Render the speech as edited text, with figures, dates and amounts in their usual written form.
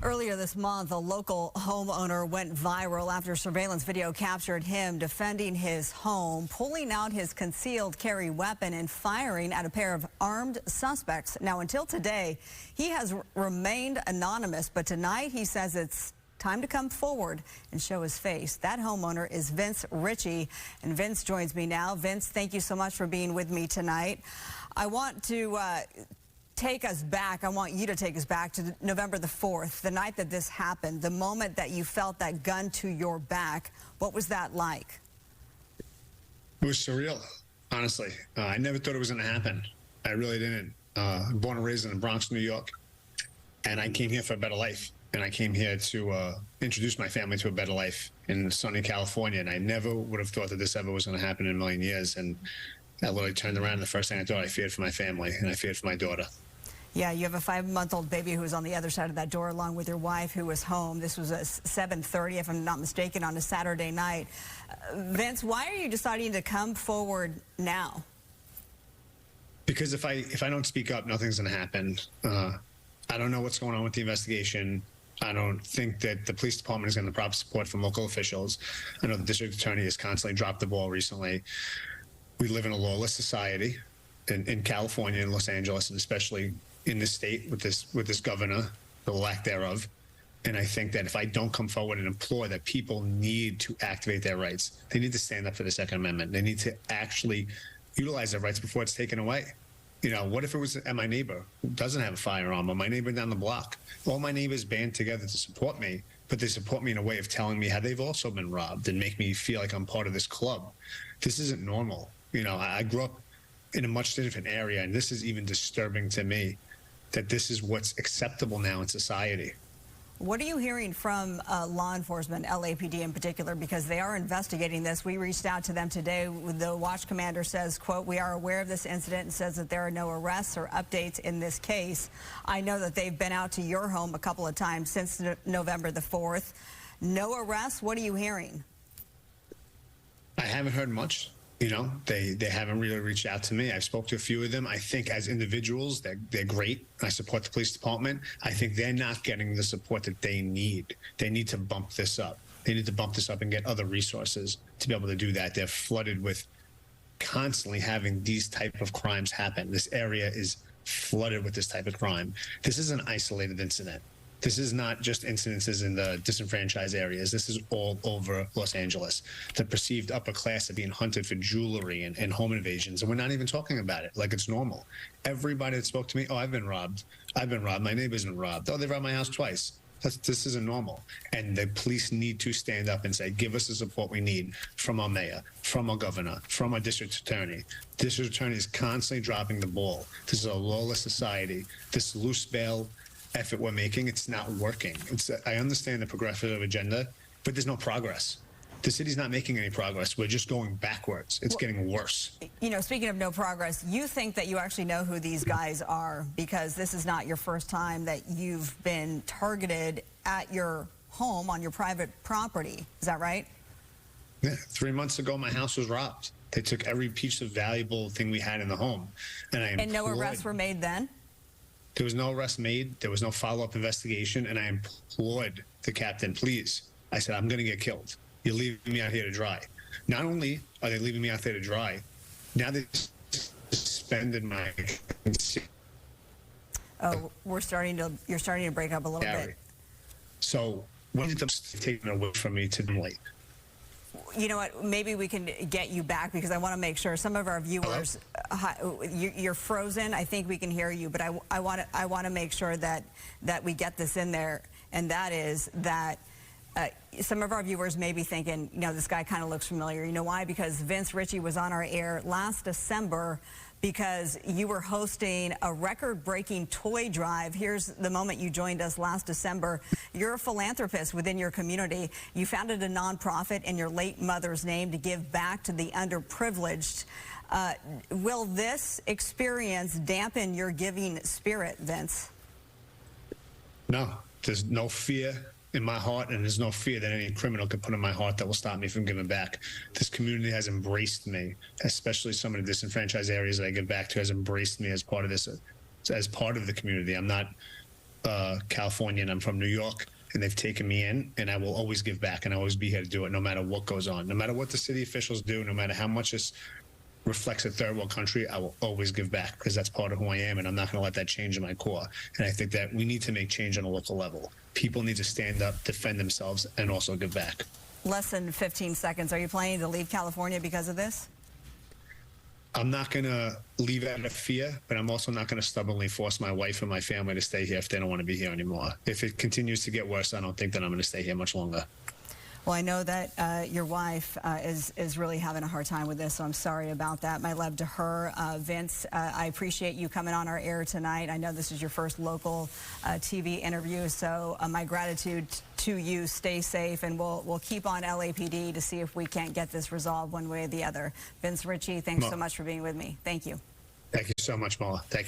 Earlier this month, a local homeowner went viral after surveillance video captured him defending his home, pulling out his concealed carry weapon and firing at a pair of armed suspects. Now, until today, he has remained anonymous, but tonight he says it's time to come forward and show his face. That homeowner is Ricci, and Vince joins me now. Vince, thank you so much for being with me tonight. I want to take us back. I want you to take us back to November the 4th, the night that this happened, the moment that you felt that gun to your back. What was that like? It was surreal, honestly. I never thought it was going to happen. I really didn't. Born and raised in the Bronx, New York, and I came here for a better life. And I came here to introduce my family to a better life in sunny California. And I never would have thought that this ever was going to happen in a million years. And I literally turned around, and the first thing I thought, I feared for my family, and I feared for my daughter. Yeah, you have a 5-month-old baby who was on the other side of that door along with your wife who was home. This was at 7:30, if I'm not mistaken, on a Saturday night. Vince, why are you deciding to come forward now? Because if I don't speak up, nothing's going to happen. I don't know what's going on with the investigation. I don't think that the police department is getting the proper support from local officials. I know the district attorney has constantly dropped the ball recently. We live in a lawless society in California and Los Angeles, and especially in this state with this governor, the lack thereof. And I think that if I don't come forward and implore that people need to activate their rights, they need to stand up for the Second Amendment. They need to actually utilize their rights before it's taken away. You know, what if it was my neighbor who doesn't have a firearm, or my neighbor down the block? All my neighbors band together to support me, but they support me in a way of telling me how they've also been robbed and make me feel like I'm part of this club. This isn't normal. You know, I grew up in a much different area, and this is even disturbing to me that this is what's acceptable now in society. What are you hearing from law enforcement, LAPD in particular, because they are investigating this? We reached out to them today. The watch commander says, quote, "We are aware of this incident," and says that there are no arrests or updates in this case. I know that they've been out to your home a couple of times since November the 4th. No arrests? What are you hearing? I haven't heard much. You know, they haven't really reached out to me. I've spoke to a few of them. I think as individuals, they're great. I support the police department. I think they're not getting the support that they need. They need to bump this up. They need to bump this up and get other resources to be able to do that. They're flooded with constantly having these type of crimes happen. This area is flooded with this type of crime. This is an isolated incident. This is not just incidences in the disenfranchised areas. This is all over Los Angeles. The perceived upper class are being hunted for jewelry and home invasions, and we're not even talking about it like it's normal. Everybody that spoke to me, "Oh, I've been robbed. I've been robbed. My neighbor's been robbed. Oh, they robbed my house twice." This isn't normal. And the police need to stand up and say, give us the support we need from our mayor, from our governor, from our district attorney. District attorney is constantly dropping the ball. This is a lawless society. This loose bail effort we're making, it's not working. I understand the progressive agenda, but there's no progress. The city's not making any progress. We're just going backwards. It's getting worse. You know, speaking of no progress, you think that you actually know who these guys are, because this is not your first time that you've been targeted at your home on your private property. Is that right? Yeah. 3 months ago, my house was robbed. They took every piece of valuable thing we had in the home. And no arrests were made then? There was no arrest made. There was no follow-up investigation. And I implored the captain, please. I said, I'm going to get killed. You're leaving me out here to dry. Not only are they leaving me out there to dry, now they suspended my... Oh, you're starting to break up a little bit. So when did they take it away from me today? You know what, maybe we can get you back, because I want to make sure some of our viewers, you're frozen. I think we can hear you, but I want to make sure that we get this in there, and that is that some of our viewers may be thinking, you know, this guy kind of looks familiar. You know why? Because Vince Ricci was on our air last December because you were hosting a record-breaking toy drive. Here's the moment you joined us last December. You're a philanthropist within your community. You founded a nonprofit in your late mother's name to give back to the underprivileged. Will this experience dampen your giving spirit, Vince? No, there's no fear in my heart, and there's no fear that any criminal could put in my heart that will stop me from giving back. This community has embraced me, especially some of the disenfranchised areas that I give back to has embraced me as part of this, as part of the community. I'm not California and I'm from New York, and they've taken me in, and I will always give back, and I'll always be here to do it no matter what goes on, no matter what the city officials do, no matter how much this reflects a third world country. I will always give back because that's part of who I am, and I'm not going to let that change in my core. And I think that we need to make change on a local level. People need to stand up, defend themselves, and also give back. Less than 15 seconds. Are you planning to leave California because of this? I'm not going to leave out of fear, but I'm also not going to stubbornly force my wife and my family to stay here if they don't want to be here anymore. If it continues to get worse, I don't think that I'm going to stay here much longer. Well, I know that your wife is really having a hard time with this, so I'm sorry about that. My love to her. Vince, I appreciate you coming on our air tonight. I know this is your first local TV interview, so my gratitude to you. Stay safe, and we'll keep on LAPD to see if we can't get this resolved one way or the other. Vince Ricci, thanks so much for being with me. Thank you. Thank you so much, Mola. Thank you.